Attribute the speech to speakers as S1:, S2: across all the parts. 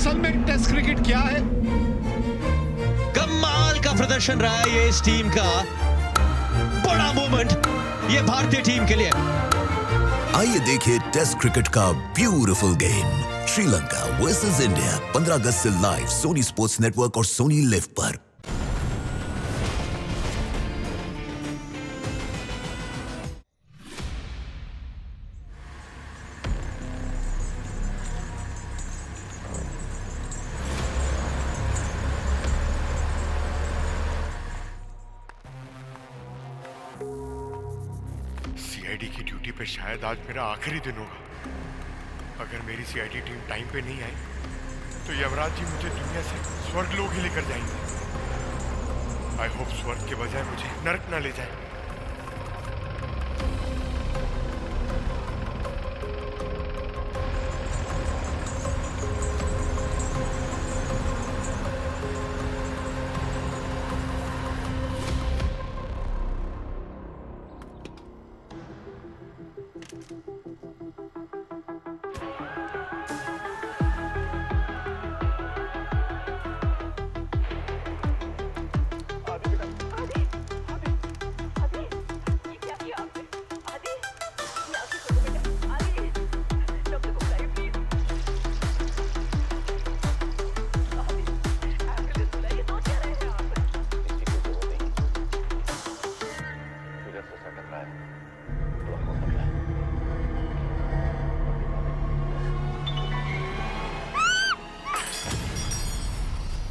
S1: असल में test cricket क्या है?
S2: कमाल का प्रदर्शन रहा है ये इस टीम का। बड़ा मोमेंट ये भारतीय टीम के लिए।
S3: आइए देखिए टेस्ट क्रिकेट का beautiful game Sri Lanka versus India 15 अगस्त से लाइव सोनी स्पोर्ट्स नेटवर्क और सोनी लिव पर।
S4: सीआईडी की ड्यूटी पे शायद आज मेरा आखिरी दिन होगा। अगर मेरी सीआईडी टीम टाइम पे नहीं आई तो यमराज जी मुझे दुनिया से स्वर्ग लोग ही लेकर जाएंगे। आई होप स्वर्ग के बजाय मुझे नरक ना ले जाए।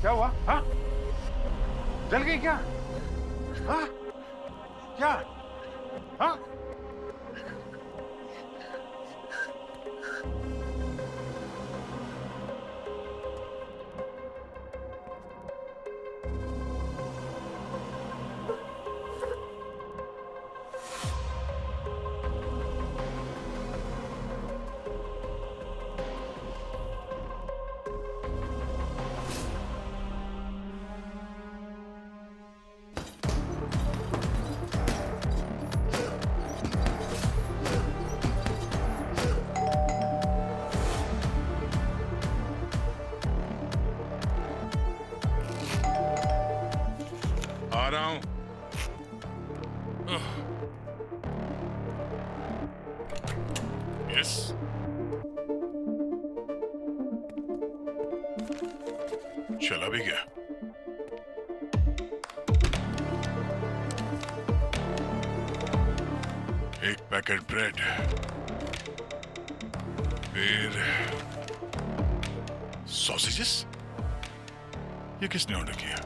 S4: क्या हुआ? हाँ? जल गई क्या? हाँ? क्या? हाँ?
S5: आ रहा हूं। यस, चला भी गया। एक पैकेट ब्रेड, फिर सॉसेजेस। ये किसने ऑर्डर किया?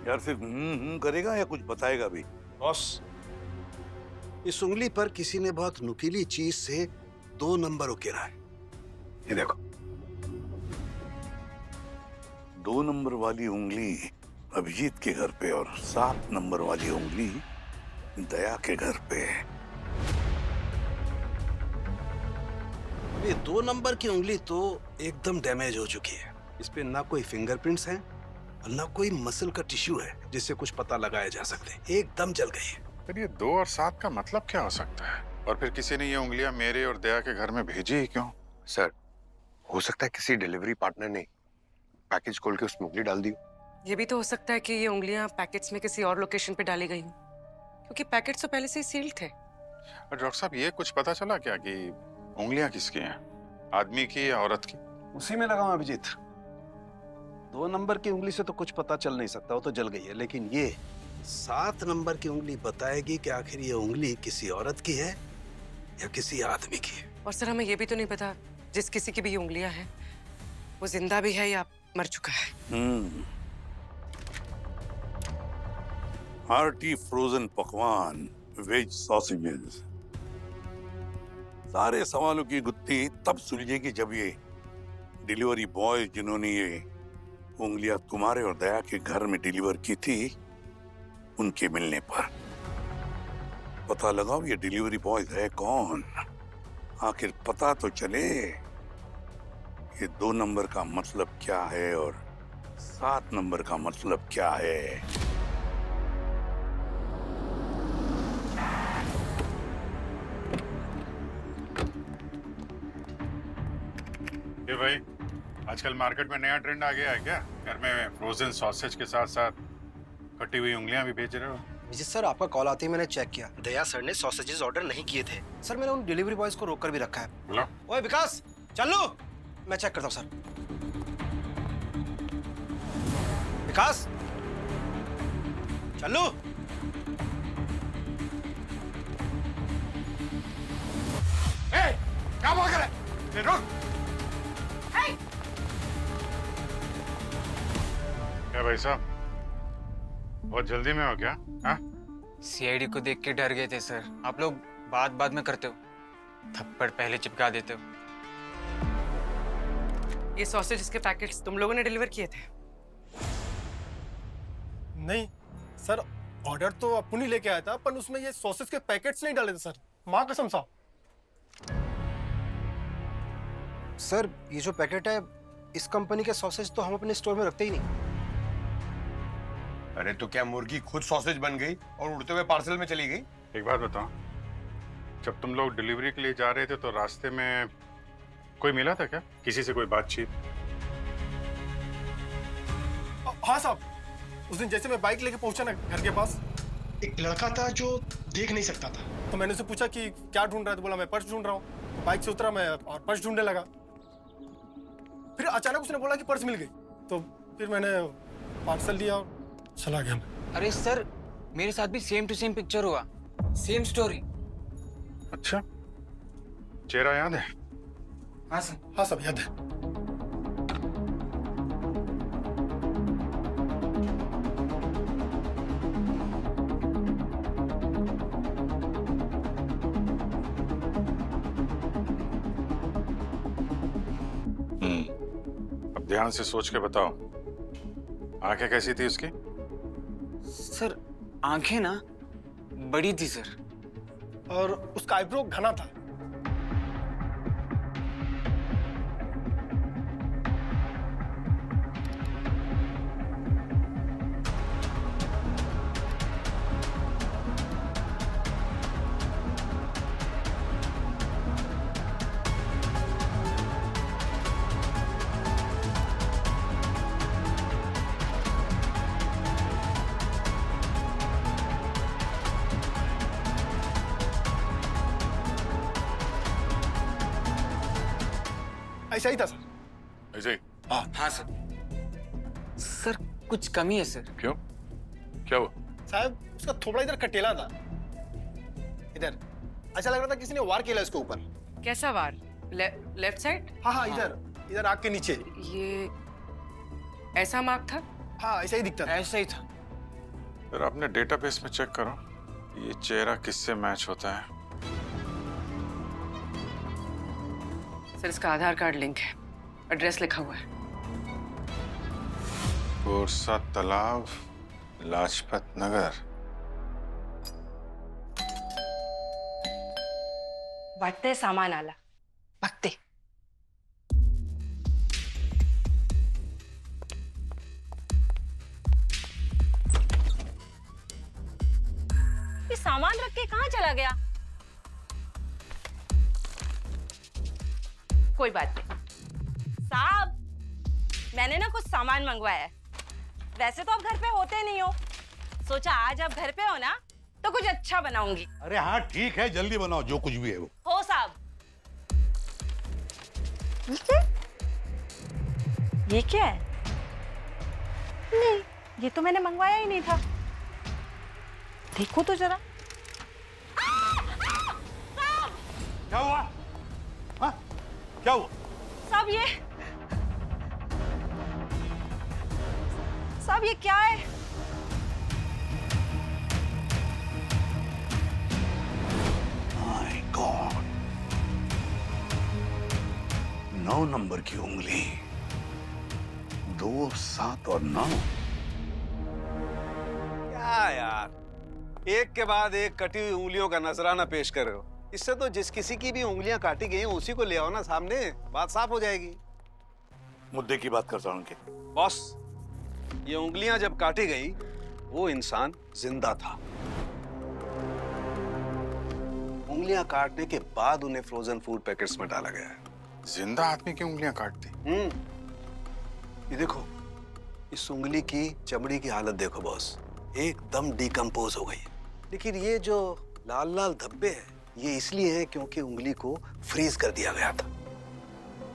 S6: यार सिर्फ करेगा या कुछ बताएगा भी?
S7: बॉस, इस उंगली पर किसी ने बहुत नुकीली चीज से 2 नंबर उकेरा है। ये देखो।
S6: 2 नंबर वाली उंगली अभिजीत के घर पे और 7 नंबर वाली उंगली दया के घर पे।
S7: ये 2 नंबर की उंगली तो एकदम डैमेज हो चुकी है। इस पे ना कोई फिंगरप्रिंट्स हैं और ना कोई मसल का टिश्यू है जिससे कुछ पता लगाया जा सकते। एकदम जल गई है।
S5: फिर ये 2 और 7 का मतलब क्या हो सकता है? और फिर किसी ने ये उंगलियां मेरे और दया के घर में भेजी ही क्यों?
S8: सर, हो सकता है किसी डिलीवरी पार्टनर ने पैकेज खोल के उसमें उंगली डाल दी।
S9: ये भी तो हो सकता है कि ये उंगलियां पैकेट्स में किसी और लोकेशन पे डाली गई हों, क्योंकि पैकेट्स तो पहले से ही सील्ड थे।
S5: और डॉक्टर साहब, ये कुछ पता चला क्या कि उंगलियां किसकी हैं? आदमी की या औरत की?
S7: उसी में लगा हूं अभिजीत। 2 नंबर की उंगली से तो कुछ पता चल नहीं सकता, वो तो जल गई है। लेकिन ये 7 नंबर की उंगली बताएगी कि आखिर ये उंगली किसी औरत की है या किसी आदमी की है।
S9: और सर, हमें ये भी तो नहीं पता जिस किसी की भी ये उंगलियां हैं वो जिंदा भी है या मर चुका है।
S6: हार्टी फ्रोजन पकवान, वेज सॉसेजेस। सारे सवालों की गुत्थी तब सुलझेगी जब ये डिलीवरी बॉय जिन्होंने ये उंगलियां तुम्हारे और दया के घर में डिलीवर की थी, उनके मिलने पर पता लगाओ ये डिलीवरी बॉय है कौन। आखिर पता तो चले ये 2 नंबर का मतलब क्या है और 7 नंबर का मतलब क्या है।
S5: ये भाई, आजकल मार्केट में नया ट्रेंड आ गया है क्या? घर में फ्रोजन सॉसेज के साथ साथ कटी हुई उंगलियां भी बेच रहे हो?
S1: विजय सर, आपका कॉल आते ही मैंने चेक किया, दया सर ने सॉसेजेस ऑर्डर नहीं किए थे। सर मैंने उन डिलीवरी बॉयज को रोक कर भी रखा है।
S5: बोलो।
S1: ओए विकास, चलो मैं चेक करता हूँ। सर विकास, चलो।
S5: क्या बोल रहा है? रुक। क्या भाई साहब, बहुत जल्दी में हो क्या? हाँ?
S10: सीआईडी को देख के डर गए थे सर। आप लोग बात बात में करते हो, थप्पड़ पहले चिपका देते हो।
S9: ये सॉसेज के पैकेट्स तुम लोगों ने डिलीवर किए थे?
S11: नहीं सर, ऑर्डर तो अपुन ही लेके आया था, पर उसमें ये सॉसेज के पैकेट्स नहीं डाले थे सर, माँ कसम साहब।
S1: सर ये जो पैकेट है, इस कंपनी के सॉसेज तो हम अपने स्टोर में रखते ही नहीं।
S8: अरे तो क्या मुर्गी खुद सॉसेज बन गई और उड़ते हुए पार्सल में चली गई?
S5: एक बात बताओ, जब तुम लोग डिलीवरी के लिए जा रहे थे तो रास्ते में कोई मिला था क्या? किसी से कोई बातचीत?
S11: हाँ साहब, उस दिन जैसे मैं बाइक लेके पहुंचा ना घर के पास, एक लड़का था जो देख नहीं सकता था, तो मैंने उससे पूछा कि क्या ढूंढ रहा है, तो बोला मैं पर्स ढूंढ रहा हूँ। बाइक से उतरा मैं और पर्स ढूंढने लगा। फिर अचानक उसने बोला कि पर्स मिल गई, तो फिर मैंने पार्सल लिया और चला गया मैं।
S10: अरे सर, मेरे साथ भी सेम टू सेम पिक्चर हुआ, सेम स्टोरी।
S5: अच्छा, चेहरा याद है?
S10: हाँ सर।
S11: हाँ सब याद है।
S5: अब ध्यान से सोच के बताओ, आंखें कैसी थी उसकी?
S10: सर आंखें ना बड़ी थी सर।
S11: और उसका आईब्रो घना था। ऐसा ही था सर।
S5: ऐसे ही?
S10: हाँ सर। सर कुछ कमी है सर।
S5: क्यों? क्या हुआ?
S11: साहब उसका थोड़ा इधर कटेला था, इधर ऐसा लग रहा था किसी ने वार किया उसके ऊपर।
S9: कैसा वार? Left side?
S11: हाँ हाँ, इधर इधर आग के नीचे।
S9: ये ऐसा मार्क था?
S11: हाँ ऐसा ही दिखता था।
S10: ऐसा ही था।
S5: फिर अपने डेटाबेस में चेक करो, ये चेहरा किससे मैच होता है।
S9: सर इसका आधार कार्ड लिंक है, एड्रेस लिखा हुआ है।
S5: कोरसा तालाब, लाजपत नगर।
S12: वाटतंय सामान आला, बघते। ये सामान रख के कहाँ चला गया? कोई बात नहीं साहब, मैंने ना कुछ सामान मंगवाया है। वैसे तो आप घर पे होते नहीं हो, सोचा आज आप घर पे हो ना तो कुछ अच्छा बनाऊंगी।
S6: अरे हाँ ठीक है, जल्दी बनाओ जो कुछ भी है वो।
S12: हो साहब। ये क्या है? नहीं, ये तो मैंने मंगवाया ही नहीं था। देखो तो जरा।
S6: क्या हुआ? हाँ? क्या हुआ?
S12: साहब ये क्या है?
S6: My God. 9 नंबर की उंगली, 2, 7 और 9।
S7: क्या यार, एक के बाद एक कटी हुई उंगलियों का नजराना पेश कर रहे हो। इससे तो जिस किसी की भी उंगलियां काटी गई हैं उसी को ले आओ ना सामने, बात साफ हो जाएगी।
S6: मुद्दे की बात करता हूं अंकित।
S7: बॉस, ये उंगलियां जब काटी गई वो इंसान जिंदा था। उंगलियां काटने के बाद उन्हें फ्रोजन फूड पैकेट्स में डाला गया है।
S5: जिंदा आदमी की उंगलियां काट दी?
S7: ये देखो, इस उंगली की चमड़ी की हालत देखो बॉस, एकदम डिकम्पोज हो गई। लेकिन ये जो लाल लाल धब्बे हैं ये इसलिए है क्योंकि उंगली को फ्रीज कर दिया गया था।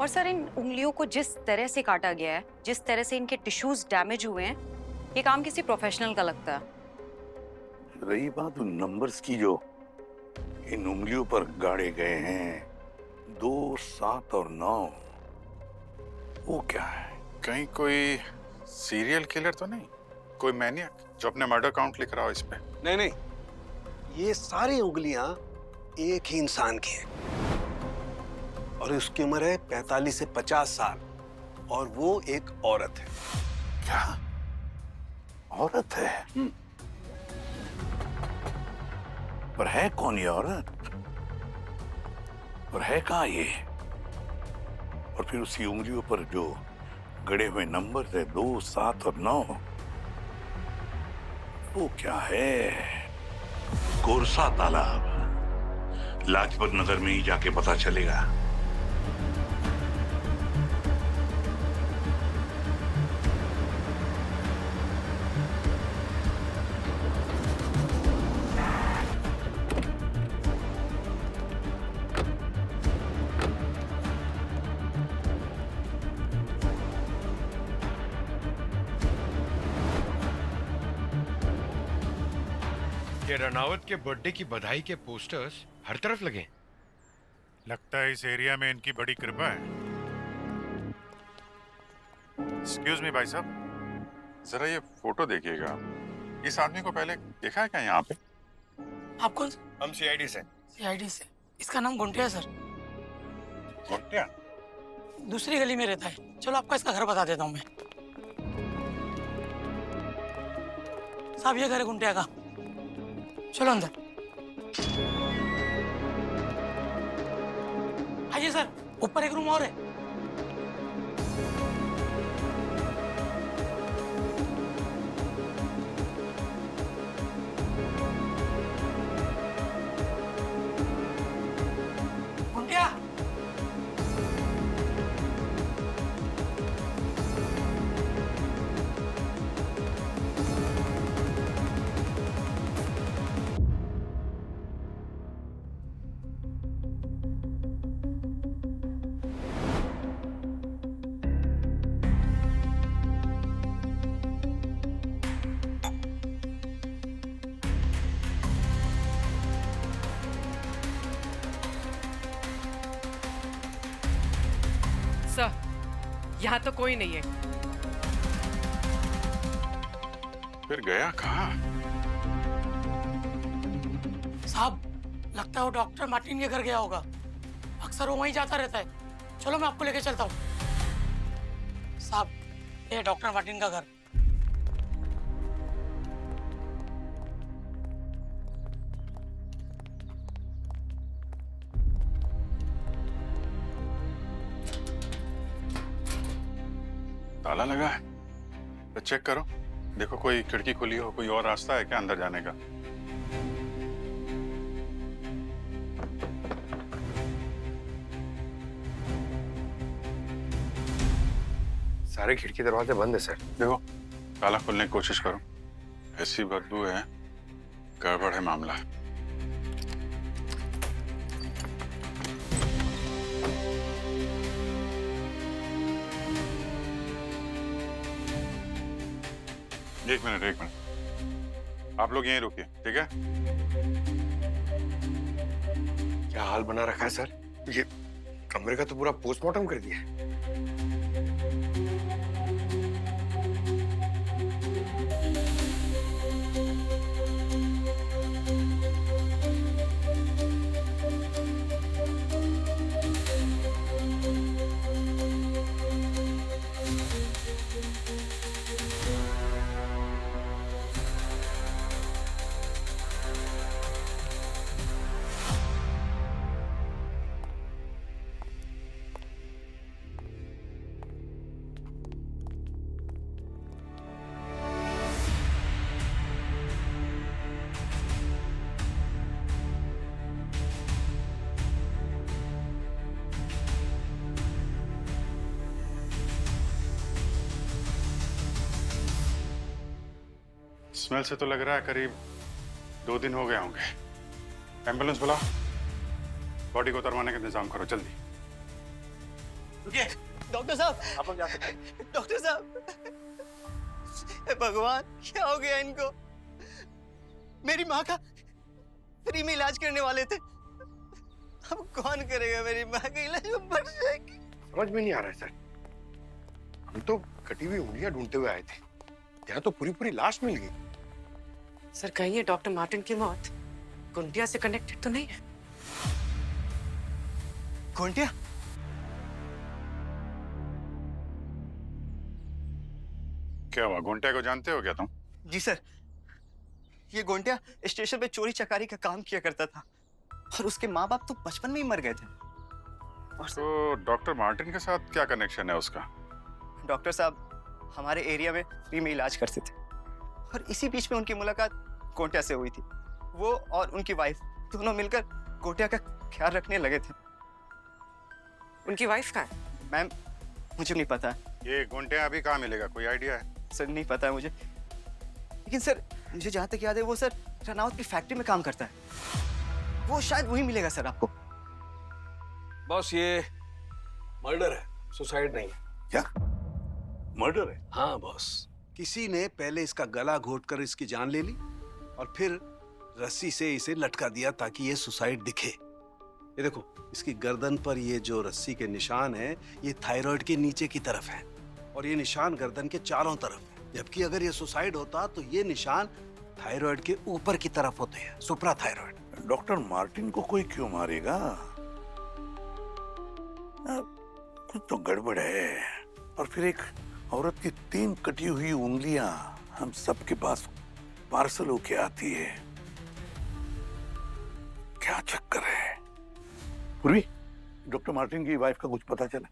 S13: और सर, इन उंगलियों को जिस तरह से काटा गया है, जिस तरह से इनके टिश्यूज डैमेज हुए हैं, ये काम किसी प्रोफेशनल का लगता है।
S6: रही बात उन नंबर्स की जो इन उंगलियों पर गाड़े गए हैं, 2, 7 और 9, वो क्या है?
S5: कहीं कोई सीरियल किलर तो नहीं? कोई मैनियक जो अपने मर्डर काउंट लिख रहा हो इस पे?
S7: नहीं नहीं, ये सारी उंगलियां एक ही इंसान की है और उसकी उम्र है 45 से 50 साल और वो एक औरत है।
S6: क्या औरत है? पर है कौन ये औरत? और है कहाँ ये? और फिर उसी उंगलियों पर जो गड़े हुए नंबर है, 2, 7 और 9, वो क्या है?
S14: कोरसा तालाब, लाजपत नगर में ही जाके पता चलेगा।
S4: ये रनावत के बर्थडे की बधाई के पोस्टर्स हर तरफ लगे। लगता है इस एरिया में इनकी बड़ी कृपा है।
S5: एक्सक्यूज मी भाई साहब, जरा ये फोटो देखिएगा। इस आदमी को पहले देखा है क्या यहाँ पे?
S11: आप कौन?
S4: हम सीआईडी से।
S11: सीआईडी से? इसका नाम गुंटिया है सर।
S5: गुंटिया?
S11: दूसरी गली में रहता है। चलो आपको इसका घर बता देता हूँ मैं। साहब, ये घर है गुंटिया का। चलो अंदर आइए सर, ऊपर एक रूम और है। गुंटिया,
S9: सर, यहाँ तो कोई नहीं है।
S5: फिर गया कहाँ?
S11: साहब, लगता है वो डॉक्टर मार्टिन के घर गया होगा। अक्सर वो वहीं जाता रहता है। चलो मैं आपको लेके चलता हूँ। साहब, ये डॉक्टर मार्टिन का घर।
S5: ताला लगा है तो चेक करो, देखो कोई खिड़की खुली हो, कोई और रास्ता है क्या अंदर जाने का?
S8: सारे खिड़की दरवाजे बंद है सर।
S5: देखो, ताला खोलने की कोशिश करो। ऐसी बदबू है, गड़बड़ है मामला। एक मिनट, आप लोग यहीं रुकिए, ठीक है?
S8: क्या हाल बना रखा है सर? ये कमरे का तो पूरा पोस्टमार्टम कर दिया है।
S5: स्मेल से तो लग रहा है करीब 2 दिन हो गए होंगे। एम्बुलेंस बुला, बॉडी को उतरवाने का इंतजाम करो जल्दी।
S15: रुकिए डॉक्टर साहब,
S11: आप लोग जा सकते हैं।
S15: डॉक्टर साहब, हे भगवान क्या हो गया इनको? मेरी माँ का फ्री में इलाज करने वाले थे, अब कौन करेगा मेरी माँ का इलाज? वो मर जाएगी।
S8: समझ में नहीं आ रहा है सर, हम तो कटी हुई उंगलियां ढूंढते हुए आए थे, यहाँ तो पूरी पूरी लाश मिल गई।
S9: सर कहीं ये डॉक्टर मार्टिन की मौत गुंटिया से कनेक्टेड तो नहीं है?
S15: घोंटिया?
S5: क्या हुआ, घोंटिया को जानते हो क्या तुम?
S15: जी सर, ये घोंटिया स्टेशन पे चोरी चकारी का काम किया करता था और उसके माँ बाप तो बचपन में ही मर गए थे।
S5: तो डॉक्टर मार्टिन के साथ क्या कनेक्शन है उसका?
S15: डॉक्टर साहब हमारे एरिया में फ्री में इलाज करते थे और इसी बीच में उनकी मुलाकात घोंटिया से हुई थी। वो और उनकी वाइफ दोनों मिलकर घोंटिया का ख्याल रखने लगे थे।
S9: उनकी वाइफ कहाँ है?
S15: मैम मुझे नहीं पता।
S5: ये घोंटिया अभी कहाँ मिलेगा, कोई आइडिया है?
S15: सर नहीं पता है मुझे, लेकिन सर मुझे जहाँ तक याद है वो सर रनावत की फैक्ट्री में काम करता है। वो शायद वही मिलेगा सर आपको।
S7: बॉस ये मर्डर है, सुसाइड नहीं है।
S6: क्या मर्डर है?
S7: हाँ बॉस, किसी ने पहले इसका गला घोटकर इसकी जान ले ली और फिर रस्सी से इसे लटका दिया ताकि ये सुसाइड दिखे। ये देखो इसकी गर्दन पर ये जो रस्सी के निशान है ये थायराइड के नीचे की तरफ है और ये निशान गर्दन के चारों तरफ है, जबकि अगर ये सुसाइड होता तो ये निशान थायराइड के ऊपर की तरफ होते हैं, सुप्रा थायराइड।
S6: डॉक्टर मार्टिन को कोई क्यों मारेगा? कुछ तो गड़बड़ है। और फिर एक औरत की 3 कटी हुई उंगलियां हम सबके पास पार्सल होके आती है। क्या चक्कर है? पूर्वी, डॉक्टर मार्टिन की वाइफ का कुछ पता चला?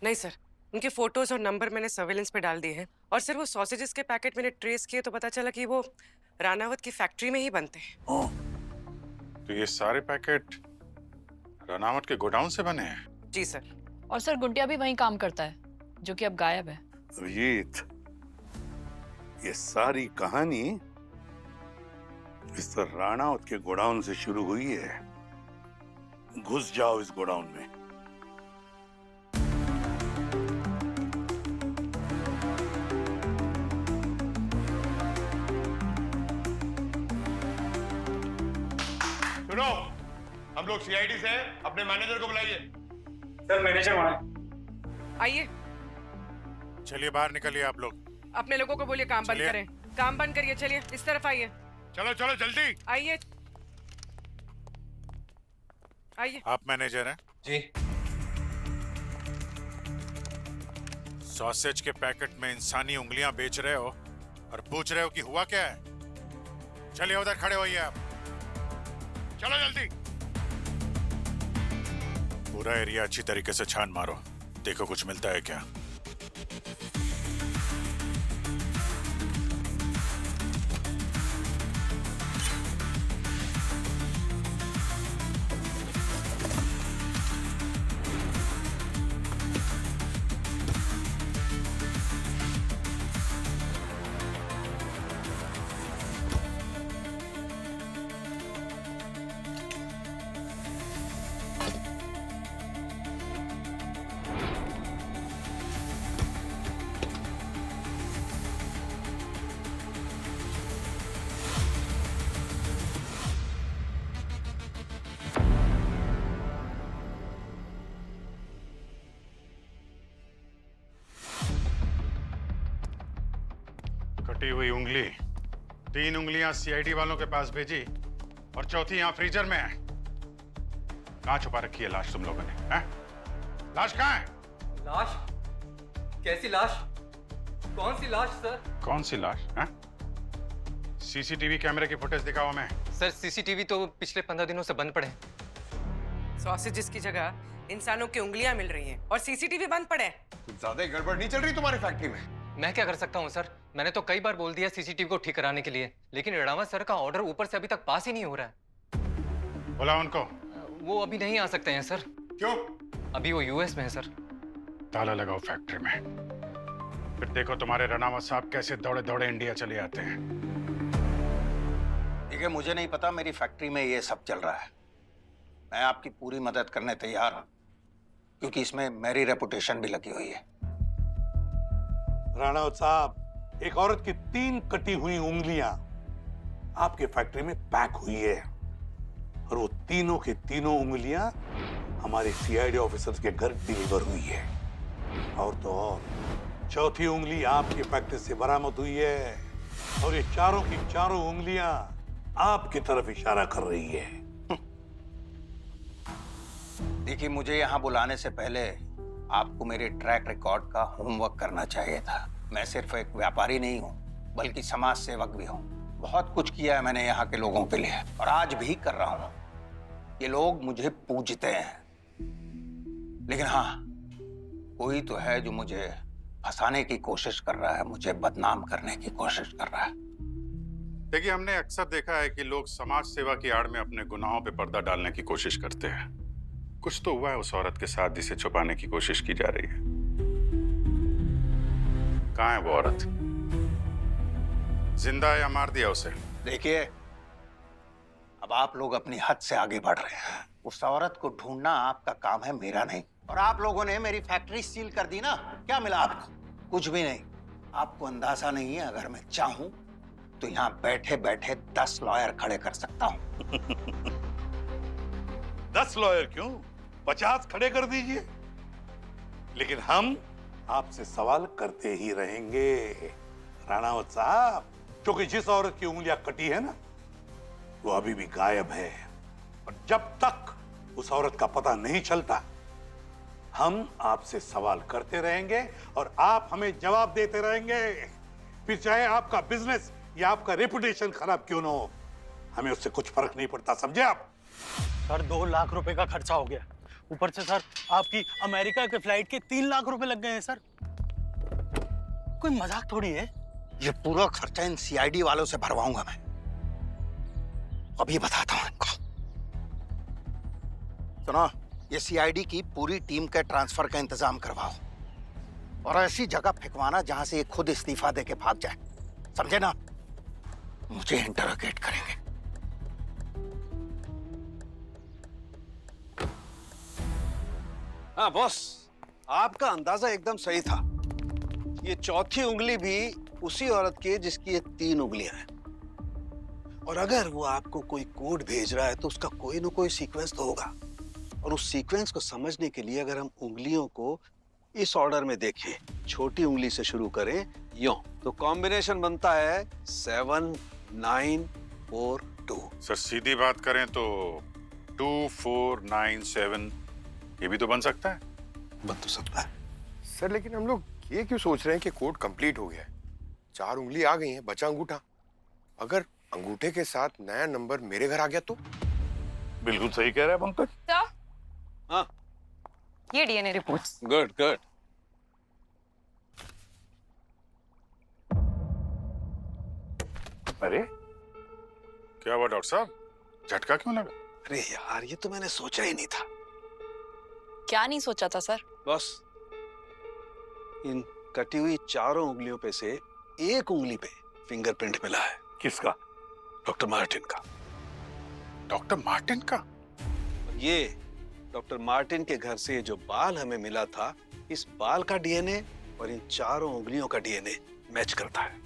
S9: नहीं सर, उनके फोटोज और नंबर मैंने सर्वेलेंस पे डाल दिए हैं और सर वो सॉसेजेस के पैकेट मैंने ट्रेस किए तो पता चला कि वो रानावत की फैक्ट्री में ही बनते हैं।
S5: तो ये सारे पैकेट रानावत के गोडाउन से बने हैं?
S9: जी सर।
S16: और सर गुंटिया भी वहीं काम करता है जो कि अब गायब है।
S6: अभिजीत, ये सारी कहानी इस रानावत के गोडाउन से शुरू हुई है। घुस जाओ इस गोडाउन में।
S4: सुनो, हम लोग सीआईडी से हैं, अपने मैनेजर को बुलाइए।
S10: सर मैनेजर वहाँ है।
S9: आइए।
S5: चलिए बाहर निकलिए आप लोग।
S9: अपने लोगों को बोलिए काम बंद
S5: चलिए।
S9: करें। काम बंद करिए, चलिए इस तरफ आइए।
S4: चलो चलो जल्दी
S9: आइए आइए।
S5: आप मैनेजर हैं?
S10: जी।
S5: सॉसेज के पैकेट में इंसानी उंगलियां बेच रहे हो और पूछ रहे हो कि हुआ क्या है? चलिए उधर खड़े होइए आप। चलो जल्दी। पूरा एरिया अच्छी तरीके से छान मारो, देखो कुछ मिलता है क्या। कटी हुई उंगली, 3 उंगलियां सीआईडी वालों के पास भेजी और चौथी यहां फ्रीजर में है। कहां छुपा रखी है लाश तुम लोगों ने? हैं? लाश कहां है?
S10: लाश? कैसी लाश? कौन सी लाश सर?
S5: कौन सी लाश? हैं? सीसीटीवी कैमरे की फुटेज दिखाओ हमें।
S10: सर सीसीटीवी तो पिछले 15 दिनों से बंद पड़े हैं।
S9: सॉसेजेस की जगह इंसानों की उंगलियां मिल रही हैं और सीसीटीवी बंद पड़े हैं।
S8: ज्यादा गड़बड़ नहीं चल रही तुम्हारी फैक्ट्री में?
S10: मैं क्या कर सकता हूँ सर? मैंने तो कई बार बोल दिया सीसीटीवी को ठीक कराने के लिए, लेकिन रणावत सर का ऑर्डर ऊपर से अभी तक पास ही नहीं हो रहा है।
S5: बुलाओ उनको।
S10: वो अभी नहीं आ सकते हैं सर।
S5: क्यों?
S10: अभी वो यूएस में है सर।
S5: ताला लगाओ फैक्ट्री में, फिर देखो तुम्हारे रनावत साहब कैसे दौड़े दौड़े इंडिया चले आते हैं।
S7: देखिए, मुझे नहीं पता मेरी फैक्ट्री में ये सब चल रहा है। मैं आपकी पूरी मदद करने तैयार हूं, क्योंकि इसमें मेरी रेपुटेशन भी लगी हुई है।
S6: राणावत साहब, एक औरत की 3 कटी हुई उंगलियां आपके फैक्ट्री में पैक हुई है, और वो तीनों की तीनों उंगलियां हमारे सीआईडी ऑफिसर्स के घर डिलीवर हुई है। और तो और चौथी उंगली आपकी फैक्ट्री से बरामद हुई है, और ये चारों की चारों उंगलियां आपकी तरफ इशारा कर रही है।
S7: देखिए, मुझे यहाँ बुलाने से पहले आपको मेरे ट्रैक रिकॉर्ड का होमवर्क करना चाहिए था। मैं सिर्फ एक व्यापारी नहीं हूँ, बल्कि समाज सेवक भी हूँ। बहुत कुछ किया है मैंने यहाँ के लोगों के लिए, और आज भी कर रहा हूँ। ये लोग मुझे पूजते हैं, लेकिन हाँ, कोई तो है जो मुझे फंसाने की कोशिश कर रहा है, मुझे बदनाम करने की कोशिश कर रहा है।
S5: देखिए, हमने अक्सर देखा है कि लोग समाज सेवा की आड़ में अपने गुनाहों पे पर्दा डालने की कोशिश करते हैं। कुछ तो हुआ है उस औरत के साथ जिसे छुपाने की कोशिश की जा रही है। कहाँ है वो औरत? जिंदा है या मार दिया उसे?
S7: देखिए, अब आप लोग अपनी हद से आगे बढ़ रहे हैं। उस औरत को ढूंढना आपका काम है, मेरा नहीं। और आप लोगों ने मेरी फैक्ट्री सील कर दी ना, क्या मिला आपको? कुछ भी नहीं। आपको अंदाजा नहीं है, अगर मैं चाहूं तो यहाँ बैठे बैठे 10 लॉयर खड़े कर सकता हूँ।
S6: 10 लॉयर क्यों, 50 खड़े कर दीजिए, लेकिन हम आपसे सवाल करते ही रहेंगे। राणावत साहब, क्योंकि जिस औरत की उंगलियां कटी है ना, वो अभी भी गायब है, और जब तक उस औरत का पता नहीं चलता, हम आपसे सवाल करते रहेंगे और आप हमें जवाब देते रहेंगे। फिर चाहे आपका बिजनेस या आपका रेपुटेशन खराब क्यों ना हो, हमें उससे कुछ फर्क नहीं पड़ता, समझे आप?
S15: सर, 2 लाख रुपए का खर्चा हो गया। ऊपर से सर, आपकी अमेरिका के फ्लाइट के 3 लाख रुपए लग गए हैं सर। कोई मजाक थोड़ी है।
S7: ये पूरा खर्चा इन सीआईडी वालों से भरवाऊंगा मैं। अभी बताता हूं इनको। सुनो, ये सीआईडी की पूरी टीम के ट्रांसफर का इंतजाम करवाओ, और ऐसी जगह फेंकवाना जहां से ये खुद इस्तीफा देके भाग जाए, समझे ना? मुझे इंटरोगेट करेंगे। हाँ बॉस, आपका अंदाजा एकदम सही था। ये चौथी उंगली भी उसी औरत की है जिसकी ये 3 उंगलियां हैं। और अगर वो आपको कोई कोड भेज रहा है तो उसका कोई ना कोई सीक्वेंस तो होगा, और उस सीक्वेंस को समझने के लिए अगर हम उंगलियों को इस ऑर्डर में देखें, छोटी उंगली से शुरू करें यों, तो कॉम्बिनेशन बनता है 7942।
S5: सर, सीधी बात करें तो 2497 ये भी तो बन सकता है।
S7: बन तो सकता है
S8: सर, लेकिन हम लोग ये क्यों सोच रहे हैं कि कोड कंप्लीट हो गया है? 4 उंगली आ गई हैं, बचा अंगूठा। अगर अंगूठे के साथ नया नंबर मेरे घर आ गया तो?
S6: बिल्कुल सही कह रहा है पंकज।
S13: तो
S7: हाँ,
S13: ये डीएनए रिपोर्ट्स।
S7: Good good.
S5: अरे क्या हुआ डॉक्टर साहब, झटका क्यों लगा?
S7: अरे यार, ये तो मैंने सोचा ही नहीं था।
S16: क्या नहीं सोचा था सर?
S7: बॉस, इन कटी हुई चारों उंगलियों पे से एक उंगली पे फिंगरप्रिंट मिला है।
S6: किसका?
S7: डॉक्टर मार्टिन का।
S5: डॉक्टर मार्टिन का?
S7: ये डॉक्टर मार्टिन के घर से जो बाल हमें मिला था, इस बाल का डीएनए और इन चारों उंगलियों का डीएनए मैच करता है।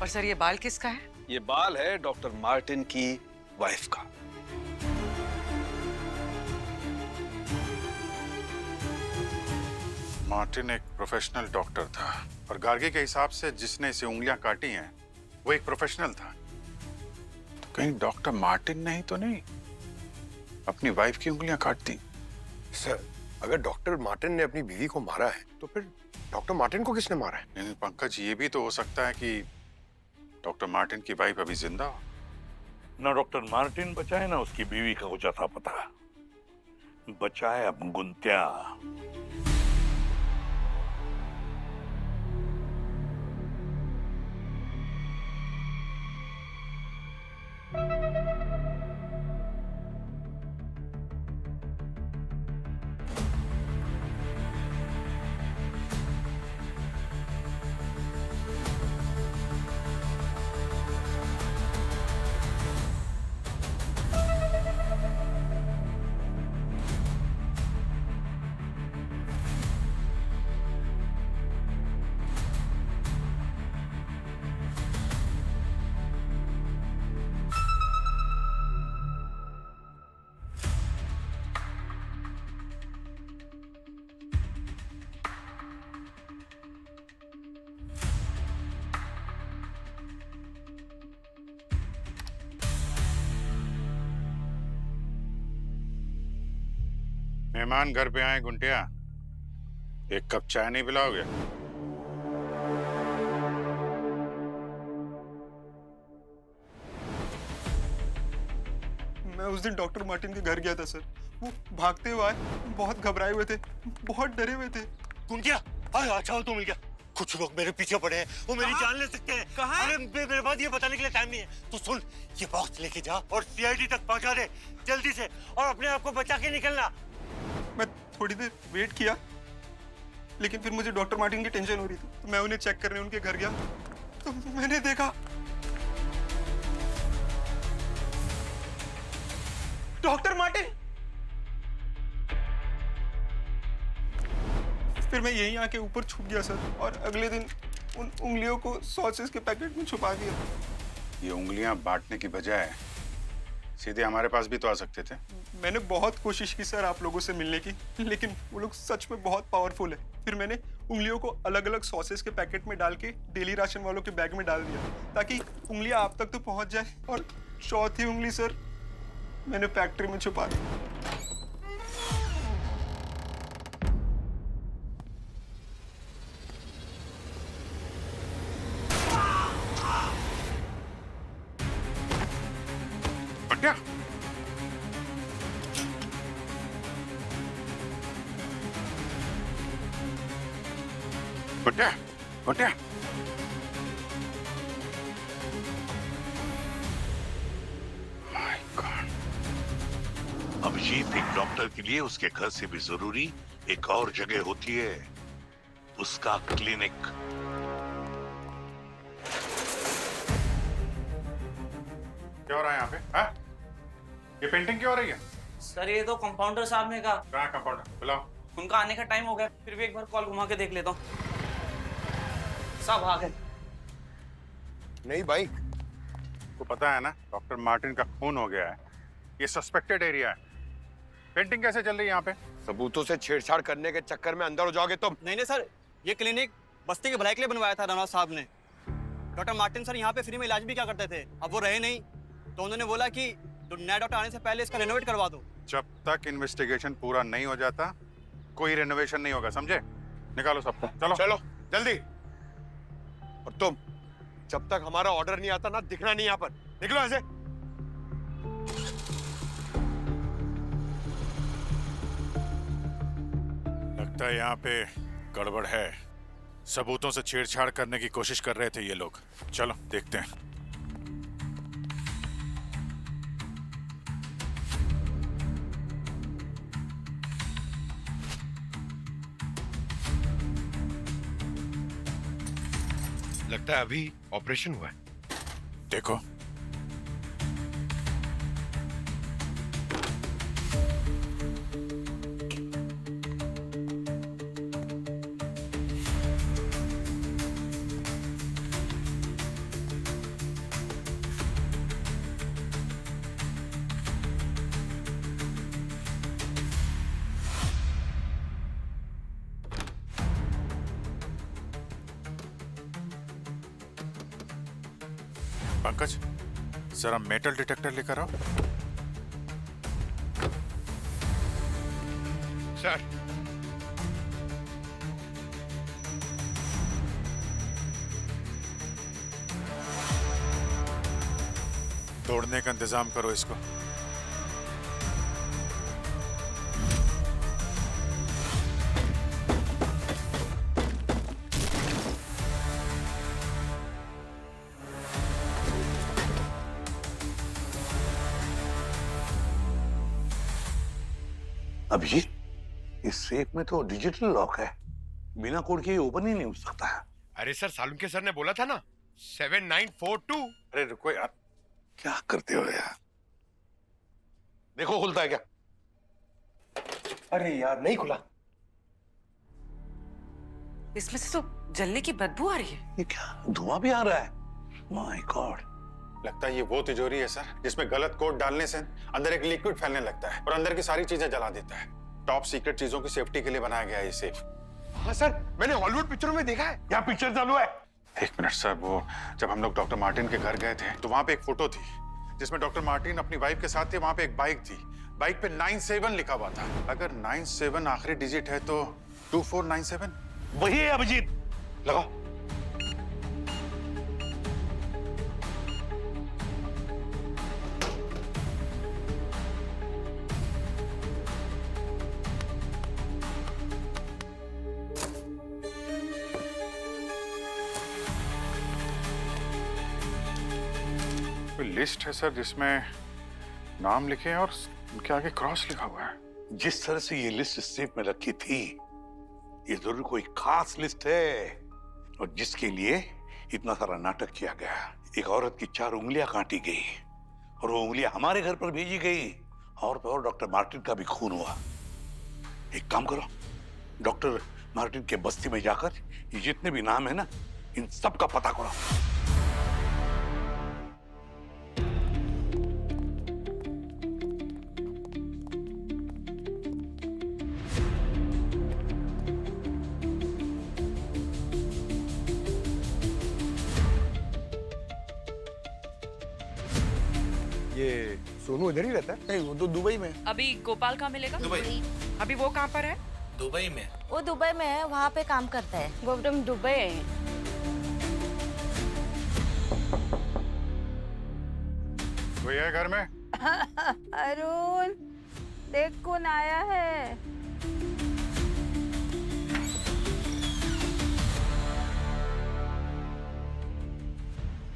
S9: और सर, ये बाल किसका है?
S7: ये बाल है डॉक्टर मार्टिन की वाइफ का।
S5: मार्टिन एक प्रोफेशनल डॉक्टर था, और गार्गी के हिसाब से जिसने इसे उंगलियां काटी हैं वो एक प्रोफेशनल था। तो कहीं डॉक्टर मार्टिन ने ही तो नहीं अपनी वाइफ की उंगलियां काट दी?
S8: सर, अगर डॉक्टर मार्टिन ने अपनी बीवी को मारा है तो फिर डॉक्टर मार्टिन को किसने मारा है?
S5: नहीं पंकज, ये भी तो हो सकता है कि डॉक्टर मार्टिन की वाइफ अभी जिंदा हो।
S6: ना डॉक्टर मार्टिन बचा है, ना उसकी बीवी का कुछ था पता। बचा है अब गुंत्या।
S5: मेहमान घर पे आए गुंटिया, एक कप चाय नहीं पिलाओगे?
S11: मैं उस दिन डॉक्टर मार्टिन के घर गया था सर। वो भागते हुए आए, बहुत घबराए हुए थे, बहुत डरे हुए थे।
S17: गुंटिया, अच्छा हो तो मिल गया। कुछ लोग मेरे पीछे पड़े हैं, वो मेरी जान ले सकते हैं। कहाँ? अरे मेरे पास ये बताने के लिए टाइम नहीं है। तू सुन, ये बॉक्स लेके जा और सीआईडी तक पहुंचा दे जल्दी से, और अपने आप को बचा के निकलना।
S11: मैं थोड़ी देर वेट किया, लेकिन फिर मुझे डॉक्टर मार्टिन की टेंशन हो रही थी, तो मैं उन्हें चेक करने उनके घर गया, तो मैंने देखा डॉक्टर मार्टिन। फिर मैं यहीं आके ऊपर छुप गया सर, और अगले दिन उन उंगलियों को सॉसेस के पैकेट में छुपा दिया।
S5: ये उंगलियां बांटने की बजाय सीधे हमारे पास भी तो आ सकते थे।
S11: मैंने बहुत कोशिश की सर आप लोगों से मिलने की, लेकिन वो लोग सच में बहुत पावरफुल है। फिर मैंने उंगलियों को अलग अलग सॉसेस के पैकेट में डाल के डेली राशन वालों के बैग में डाल दिया, ताकि उंगलियां आप तक तो पहुंच जाए। और चौथी उंगली सर मैंने फैक्ट्री में छुपा दी।
S5: गुंटिया, गुंटिया, गुंटिया।
S14: अभिजीत, एक डॉक्टर के लिए उसके घर से भी जरूरी एक और जगह होती है, उसका क्लिनिक।
S5: क्या हो रहा है यहाँ पे? हाँ? ये पेंटिंग क्यों हो रही है?
S15: सर ये तो कंपाउंडर साहब ने कहा।
S5: कहाँ कंपाउंडर? बुलाओ।
S15: उनका आने का टाइम हो गया, फिर भी एक बार कॉल घुमा के देख लेता हूँ। सब आ गए।
S8: नहीं भाई,
S5: को पता है ना डॉक्टर मार्टिन का खून हो गया है, ये सस्पेक्टेड एरिया है। पेंटिंग कैसे चल रही है यहाँ पे?
S8: सबूतों से छेड़छाड़ करने के चक्कर में अंदर हो जाओगे तुम।
S15: नहीं नहीं सर, ये क्लिनिक बस्ती के भलाई के लिए बनवाया था रनौत साहब ने। डॉक्टर मार्टिन सर यहाँ पे फ्री में इलाज भी क्या करते थे, अब वो रहे नहीं, तो उन्होंने बोला कि तो नया डॉक्टर आने से पहले इसका रेनोवेट करवा दो।
S5: जब तक इन्वेस्टिगेशन पूरा नहीं हो जाता कोई रेनोवेशन नहीं होगा, समझे? निकालो सबको, चलो
S8: चलो जल्दी। और तुम जब तक हमारा ऑर्डर नहीं आता ना, दिखना नहीं यहाँ पर। निकलो ऐसे।
S5: लगता है यहाँ पे गड़बड़ है, सबूतों से छेड़छाड़ करने की कोशिश कर रहे थे ये लोग। चलो देखते हैं।
S8: लगता है अभी ऑपरेशन हुआ है।
S5: देखो, पंकज जरा मेटल डिटेक्टर लेकर आओ।
S8: सर,
S5: तोड़ने का इंतजाम करो इसको।
S6: अभिजीत, इस सेफ में तो डिजिटल लॉक है, बिना कोड के ओपन ही नहीं हो सकता है।
S8: अरे सर, सालुंके सर ने बोला था ना 7942।
S5: अरे रुको यार,
S6: क्या करते हो यार? देखो खुलता है क्या?
S8: अरे यार नहीं खुला।
S9: इसमें से तो जलने की बदबू आ रही है।
S6: ये क्या धुआं भी आ रहा है? My God.
S5: लगता है ये वो तिजोरी है सर, जिसमें गलत कोड डालने से अंदर एक लिक्विड फैलने लगता है और अंदर की सारी चीजें जला देता है। टॉप सीक्रेट चीजों की सेफ्टी के लिए बनाया गया है ये सेफ।
S8: हाँ सर, मैंने हॉलीवुड पिक्चरों में देखा है, यहाँ पिक्चर चालू है।
S5: एक मिनट सर, वो जब हम लोग डॉक्टर मार्टिन के घर गए थे तो वहां पे एक फोटो थी जिसमें डॉक्टर मार्टिन अपनी वाइफ के साथ थे। वहां पे एक बाइक थी बाइक पे 97 लिखा हुआ था। अगर 97 आखिरी डिजिट है तो 2497
S17: वही है अभिजीत।
S5: लगाओ। कोई लिस्ट है सर जिसमें नाम लिखे हैं और उनके आगे क्रॉस लिखा हुआ है।
S6: जिस तरह से ये लिस्ट स्टेप में रखी थी, ये जरूर कोई खास लिस्ट है, और जिसके लिए इतना सारा नाटक किया गया। एक औरत की 4 उंगलियां काटी गई और वो उंगलियां हमारे घर पर भेजी गई, और तो और डॉक्टर मार्टिन का भी खून हुआ। एक काम करो, डॉक्टर मार्टिन के बस्ती में जाकर ये जितने भी नाम है ना, इन सब का पता करो।
S8: ये सोनू इधर ही रहता है?
S11: नहीं, वो तो दुबई में।
S16: अभी गोपाल कहाँ मिलेगा?
S9: दुबई। अभी वो कहाँ पर है?
S18: दुबई में।
S12: वो दुबई में है, वहाँ पे काम करता है।
S16: गौतम दुबई है।
S5: कोई है घर में?
S12: अरुण, देख कौन आया है।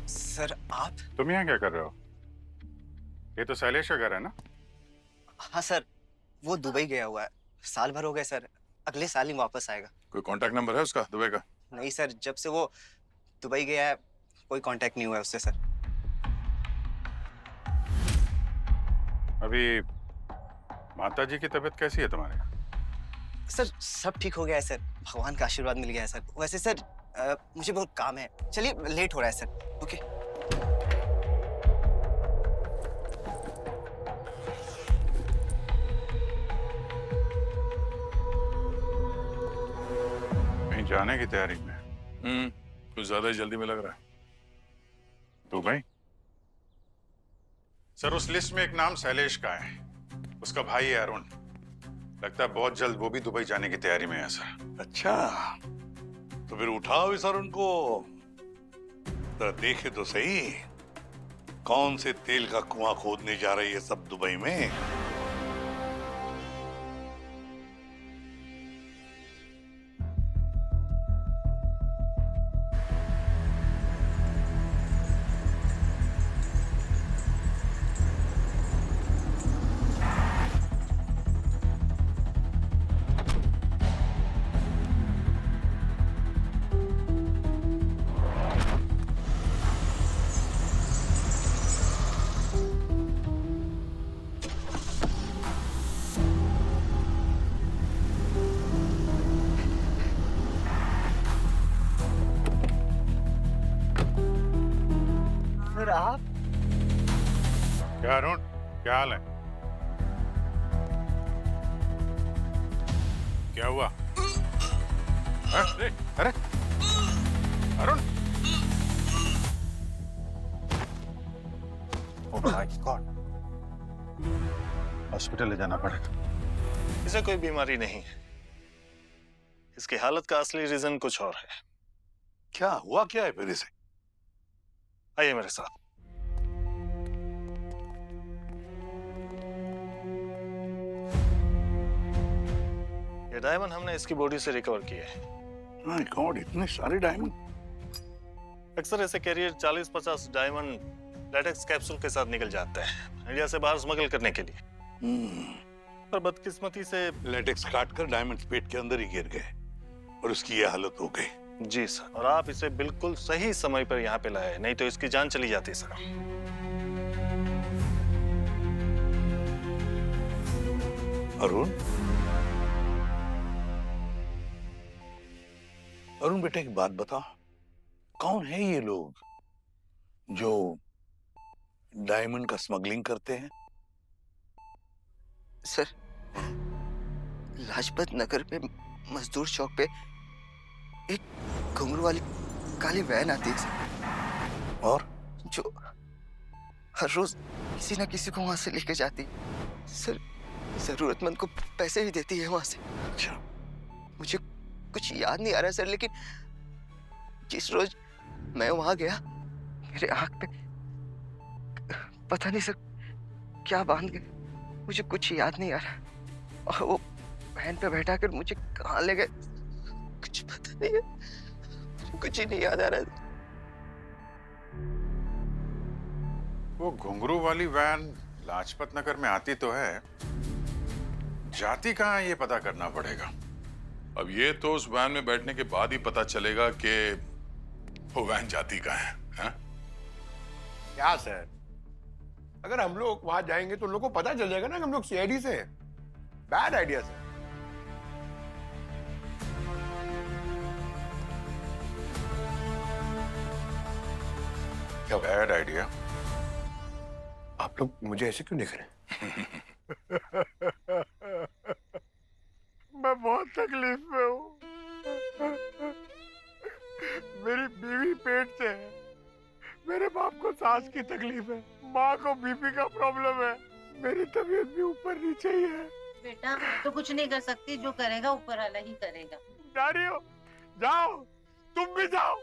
S15: सर आप?
S5: तुम यहाँ क्या कर रहे हो? ये तो शैलेश का घर है ना?
S15: हाँ सर, वो दुबई गया हुआ है। साल भर हो गए सर, अगले साल ही वापस आएगा।
S5: कोई कांटेक्ट नंबर है उसका दुबई का?
S15: नहीं सर, जब से वो दुबई गया है कोई कांटेक्ट नहीं हुआ है उससे सर।
S5: अभी माता जी की तबीयत कैसी है तुम्हारे?
S15: सर सब ठीक हो गया है सर, भगवान का आशीर्वाद मिल गया है सर। वैसे सर मुझे बहुत काम है, चलिए लेट हो रहा है सर। ओके।
S5: कहीं जाने की तैयारी में?
S6: कुछ ज्यादा ही जल्दी में लग रहा है।
S5: दुबई? सर उस लिस्ट में एक नाम शैलेश का है, उसका भाई है अरुण। लगता है बहुत जल्द वो भी दुबई जाने की तैयारी में है सर।
S6: अच्छा, तो फिर उठाओ इस अरुण को, जरा देखे तो सही कौन से तेल का कुआं खोदने जा रही है सब दुबई में।
S15: सर आप?
S5: क्या अरुण, क्या हाल है? क्या हुआ? अरे अरे Arun!
S17: Oh my God, hospital ले जाना पड़ेगा।
S11: इसे कोई बीमारी नहीं है, इसकी हालत का असली रीजन कुछ और है।
S6: क्या हुआ, क्या है फिर इसे?
S11: आइए मेरे साथ। ये डायमंड हमने इसकी बॉडी से रिकवर किए हैं।
S6: माय गॉड, इतने सारे डायमंड।
S11: अक्सर ऐसे कैरियर 40-50 डायमंड लेटेक्स कैप्सूल के साथ निकल जाते हैं इंडिया से बाहर स्मगल करने के लिए। पर बदकिस्मती से
S6: लेटेक्स काटकर डायमंड्स पेट के अंदर ही गिर गए और उसकी ये हालत हो गई।
S11: जी सर, और आप इसे बिल्कुल सही समय पर यहाँ पे लाए, नहीं तो इसकी जान चली जाती सर।
S6: अरुण, अरुण बेटा एक बात बता, कौन है ये लोग जो डायमंड का स्मगलिंग करते हैं?
S15: सर लाजपत नगर पे मजदूर चौक पे एक घुंघरू वाली काली वैन आती है सर,
S6: और
S15: जो हर रोज किसी ना किसी को वहां से लेके जाती। सर जरूरतमंद को पैसे भी देती है वहां से।
S6: अच्छा।
S15: मुझे कुछ याद नहीं आ रहा सर, लेकिन जिस रोज मैं वहां गया मेरे आंख पे पता नहीं सर क्या बांध गए, मुझे कुछ याद नहीं आ रहा। और वो वैन पे बैठा कर मुझे कहाँ ले गए कुछ पता नहीं है, कुछ ही नहीं याद आ रहा।
S5: वो घुंघरू वाली वैन लाजपत नगर में आती तो है, जाती कहाँ है ये पता करना पड़ेगा।
S6: अब ये तो उस वैन में बैठने के बाद ही पता चलेगा कि वो वैन जाती कहाँ है, हाँ?
S8: क्या सर, अगर हम लोग वहां जाएंगे तो लोगों को पता चल जाएगा ना कि हम लोग सीआईडी से हैं। Bad idea sir.
S5: क्या बैड आइडिया?
S8: आप लोग मुझे ऐसे क्यों देख रहे हैं?
S4: मैं बहुत तकलीफ में हूँ। मेरी बीवी पेट से है, मेरे बाप को सांस की तकलीफ है, माँ को बीपी का प्रॉब्लम है, मेरी तबीयत भी ऊपर नीचे ही है।
S18: बेटा मैं तो कुछ नहीं कर सकती, जो करेगा ऊपर वाला ही करेगा।
S4: जा रही हो? जाओ, तुम भी जाओ।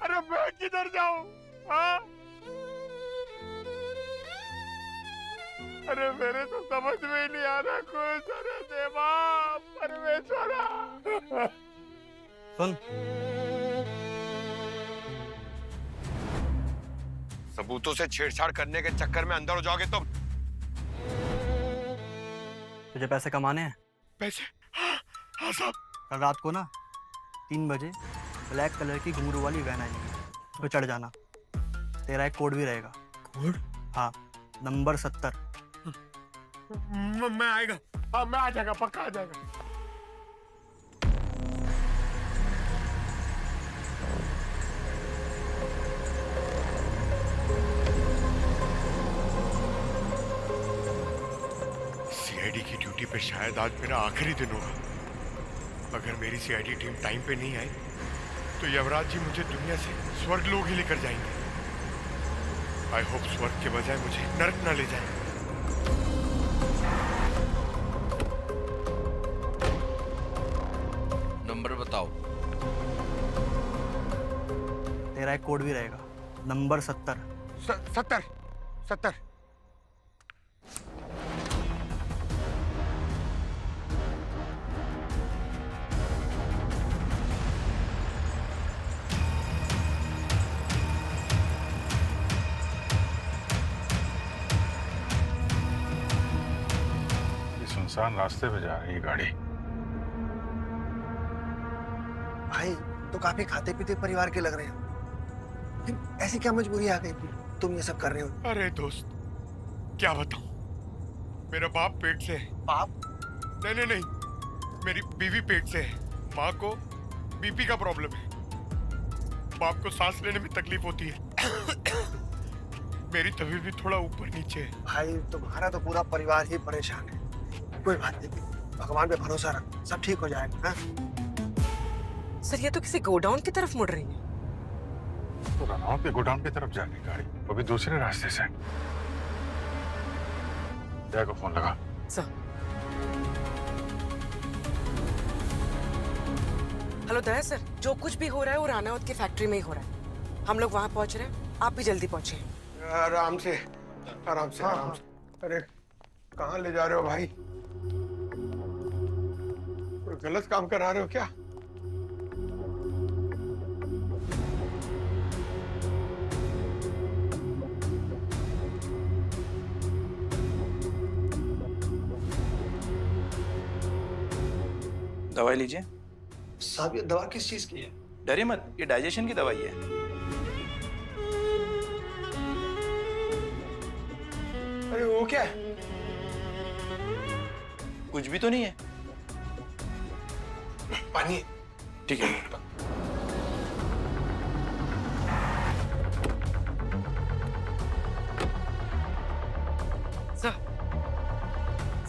S4: अरे मैं किधर जाऊं? हाँ? अरे मेरे तो समझ में ही नहीं आ रहा कुछ। अरे देवा परमेश्वरा।
S1: सुन,
S8: सबूतों से छेड़छाड़ करने के चक्कर में अंदर हो जाओगे तुम।
S19: तुझे पैसे कमाने हैं?
S4: पैसे? हाँ साहब।
S19: कल रात को ना 3 बजे ब्लैक कलर की घुंघरू वाली वैन आएगी, उस पर चढ़ जाना। तेरा एक कोड भी रहेगा।
S4: कोड?
S19: हाँ, नंबर 70।
S4: मैं आएगा। हाँ मैं आ जाएगा, पक्का आ जाएगा। सीआईडी की ड्यूटी पे शायद आज मेरा आखिरी दिन होगा। अगर मेरी सीआईडी टीम टाइम पे नहीं आई तो यमराज जी मुझे दुनिया से स्वर्ग लोग ही लेकर जाएंगे। आई होप स्वर्ग के बजाय मुझे नरक न ले जाए।
S19: नंबर बताओ। तेरा एक कोड भी रहेगा, नंबर 70।
S8: 70।
S5: सुनसान रास्ते पे जा रही है गाड़ी।
S1: भाई तो काफी खाते पीते परिवार के लग रहे हैं, फिर ऐसी क्या मजबूरी आ गई तुम ये सब कर रहे हो?
S4: अरे दोस्त क्या बताऊं, मेरा बाप पेट से है।
S1: बाप?
S4: नहीं, मेरी बीवी पेट से है। माँ को बीपी का प्रॉब्लम है, बाप को सांस लेने में तकलीफ होती है। मेरी तबीयत भी थोड़ा ऊपर नीचे है।
S1: भाई तुम्हारा तो पूरा परिवार ही परेशान है। कोई बात नहीं, भगवान पे भरोसा रख, सब ठीक हो जाएगा। हाँ?
S9: सर ये तो किसी गोडाउन की तरफ मुड़ रही है।
S5: तो रनौत के गोडाउन की तरफ जा रही गाड़ी, वो भी दूसरे रास्ते से। जय को फोन लगा।
S9: सर। हेलो दया सर, जो कुछ भी हो रहा है वो रानावत की फैक्ट्री में ही हो रहा है। हम लोग वहां पहुंच रहे हैं, आप भी जल्दी पहुंचिए।
S8: आराम से। अरे कहाँ ले जा रहे हो भाई? कोई गलत काम करा रहे हो क्या?
S20: दवाई लीजिए।
S1: साहब ये दवा किस चीज की है?
S20: डरिए मत, ये डाइजेशन की दवाई है।
S8: अरे वो क्या है?
S20: कुछ भी तो नहीं है।
S8: पानी।
S20: ठीक है।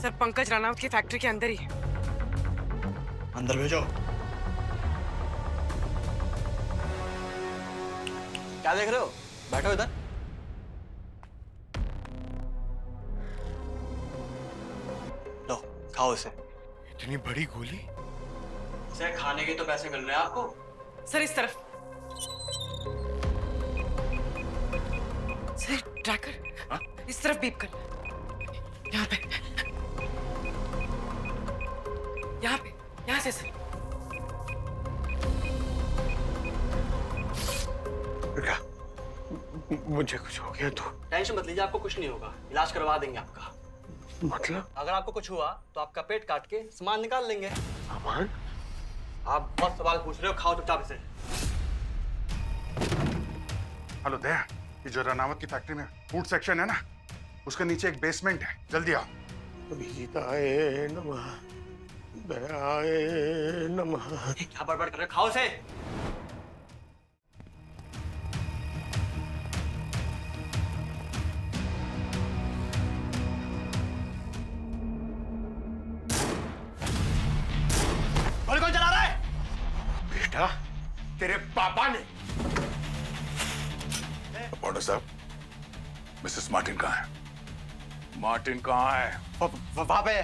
S9: सर पंकज रानावत की फैक्ट्री के अंदर ही है।
S19: अंदर भेजो।
S20: क्या देख रहे हो? बैठो इधर। खाओ इसे।
S4: इतनी बड़ी गोली?
S20: इसे खाने के तो पैसे मिल रहे हैं आपको।
S9: सर इस तरफ। सर ट्रैकर इस तरफ बीप कर। यहाँ पे, यहाँ पे, यहाँ से सर।
S11: बेटा, मुझे कुछ हो गया तो?
S20: टेंशन मत लीजिए, आपको कुछ नहीं होगा, इलाज करवा देंगे आपका।
S11: मतलब?
S20: अगर आपको कुछ हुआ तो आपका पेट काट के सामान निकाल लेंगे।
S11: सामान?
S20: आप बहुत सवाल पूछ रहे हो, खाओ चुपचाप इसे।
S5: हेलो दया, ये जो रनावत की फैक्ट्री में फूड सेक्शन है ना, उसके नीचे एक बेसमेंट है, जल्दी आओ।
S11: अभिजीताय नमः, दयाय नमः।
S20: क्या बड़बड़ कर रहे हो, खाओ इसे।
S11: गोली कौन चला रहा है? बेटा, तेरे पापा ने।
S5: बॉर्डर साहब, मिसेस मार्टिन कहाँ है? मार्टिन कहाँ है?
S20: वहां पे।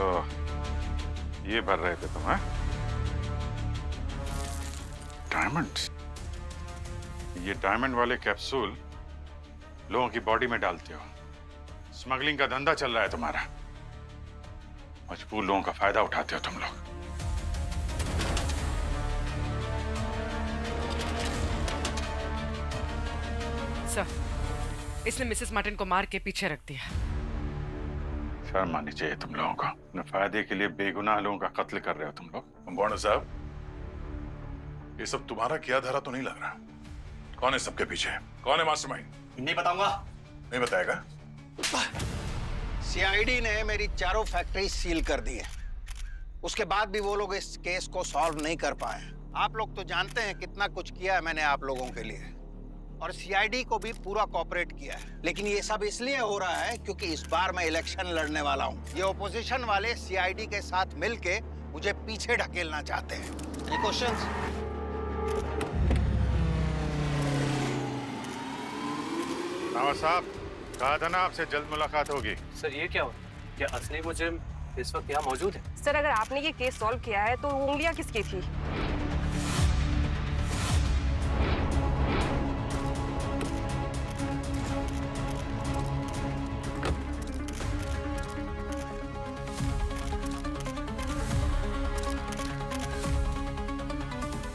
S5: ओह, ये भर रहे थे तुम, हैं? डायमंड? ये डायमंड वाले कैप्सूल लोगों की बॉडी में डालते हो। स्मगलिंग का धंधा चल रहा है तुम्हारा। मजबूर लोगों का फायदा उठाते हो तुम लोग।
S9: सर, इसने मिसेस मार्टिन को मार के पीछे रख दिया।
S5: शर्म आनी चाहिए तुम लोगों को। अपने फायदे के लिए बेगुनाह लोगों का कत्ल कर रहे हो तुम लोग।
S6: बॉर्डर साहब, ये सब तुम्हारा किया धरा तो नहीं लग रहा? कौन है सबके पीछे? कौन है मास्टरमाइंड?
S20: नहीं बताऊंगा।
S6: नहीं बताएगा?
S7: सीआईडी ने मेरी चारों फैक्ट्री सील कर दी है। उसके बाद भी वो लोग इस केस को सॉल्व नहीं कर पाए। आप लोग तो जानते हैं कितना कुछ किया है मैंने आप लोगों के लिए, और सीआईडी को भी पूरा कोऑपरेट किया है। लेकिन ये सब इसलिए हो रहा है क्योंकि इस बार मैं इलेक्शन लड़ने वाला हूँ। ये ओपोजिशन वाले सीआईडी के साथ मिलके मुझे पीछे ढकेलना चाहते हैं। ये क्वेश्चंस?
S5: रावत साहब, कहा था ना आपसे जल्द मुलाकात होगी।
S20: सर ये क्या हुआ? क्या असली मुजरिम इस वक्त यहाँ मौजूद है?
S12: सर अगर आपने ये केस सॉल्व किया है तो उंगलियां किसकी थी?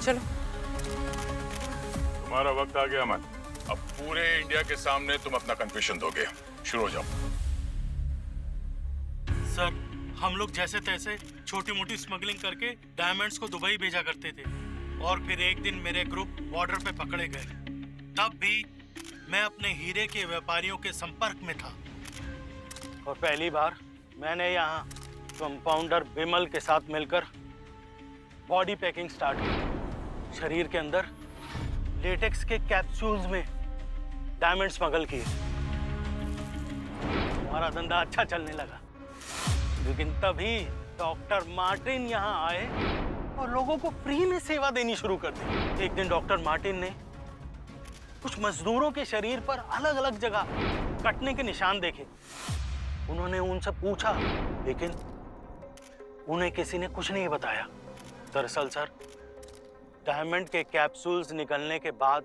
S9: चलो।
S6: तुम्हारा वक्त आ गया अमन। अब पूरे इंडिया के सामने तुम अपना कन्फेशन दोगे। शुरू हो जाओ।
S11: सर, हम लोग जैसे तैसे छोटी मोटी स्मगलिंग करके डायमंड्स को दुबई भेजा करते थे, और फिर एक दिन मेरे ग्रुप बॉर्डर पे पकड़े गए। तब भी मैं अपने हीरे के व्यापारियों के संपर्क में था, और पहली बार मैंने यहाँ कंपाउंडर बिमल के साथ मिलकर बॉडी पैकिंग स्टार्ट की। शरीर के अंदर लेटेक्स के कैप्सूल्स में डायमंड स्मगल किए। हमारा धंधा अच्छा चलने लगा, लेकिन तभी डॉक्टर मार्टिन यहाँ आए और लोगों को फ्री में सेवा देनी शुरू कर दी। एक दिन डॉक्टर मार्टिन ने कुछ मजदूरों के शरीर पर अलग अलग जगह कटने के निशान देखे। उन्होंने उनसे पूछा, लेकिन उन्हें किसी ने कुछ नहीं बताया। दरअसल सर, डायमंड के कैप्सूल्स निकलने के बाद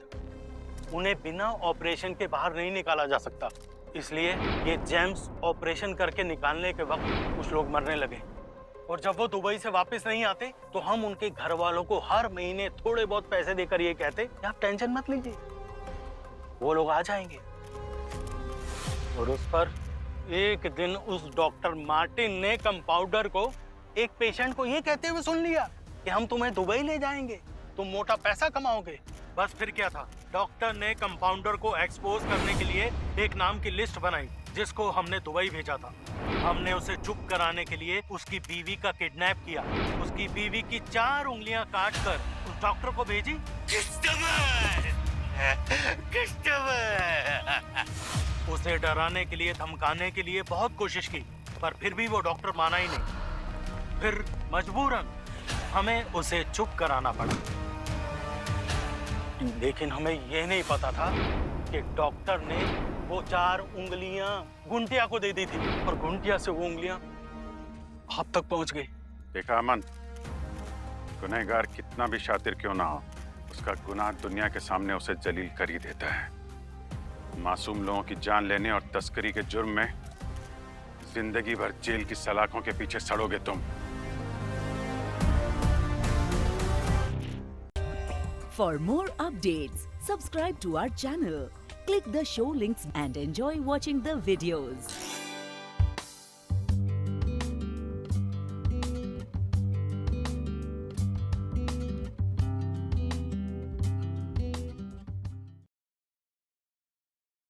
S11: उन्हें बिना ऑपरेशन के बाहर नहीं निकाला जा सकता, इसलिए ये जेम्स ऑपरेशन करके निकालने के वक्त कुछ लोग मरने लगे। और जब वो दुबई से वापस नहीं आते तो हम उनके घर वालों को हर महीने थोड़े बहुत पैसे देकर ये कहते कि आप टेंशन मत लीजिए, वो लोग आ जाएंगे। और उस पर एक दिन उस डॉक्टर मार्टिन ने कंपाउंडर को एक पेशेंट को ये कहते हुए सुन लिया कि हम तुम्हें दुबई ले जाएंगे, तुम मोटा पैसा कमाओगे। बस फिर क्या था, डॉक्टर ने कंपाउंडर को एक्सपोज करने के लिए एक नाम की लिस्ट बनाई, जिसको हमने दुबई भेजा था। हमने उसे चुप कराने के लिए उसकी बीवी का किडनैप किया, उसकी बीवी की 4 उंगलियां काटकर उस डॉक्टर को भेजी। उसे डराने के लिए, धमकाने के लिए बहुत कोशिश की, पर फिर भी वो डॉक्टर माना ही नहीं। फिर मजबूरन हमें उसे चुप कराना पड़ा। लेकिन हमें यह नहीं पता था कि डॉक्टर ने
S19: वो 4 उंगलियां गुंटिया को दे दी थी और गुंटिया से वो उंगलियां आप तक पहुंच गई।
S5: देखा अमन, गुनहगार कितना भी शातिर क्यों ना हो, उसका गुनाह दुनिया के सामने उसे जलील कर ही देता है। मासूम लोगों की जान लेने और तस्करी के जुर्म में जिंदगी भर जेल की सलाखों के पीछे सड़ोगे तुम।
S21: For more updates, subscribe to our channel, click the show links and enjoy watching the videos.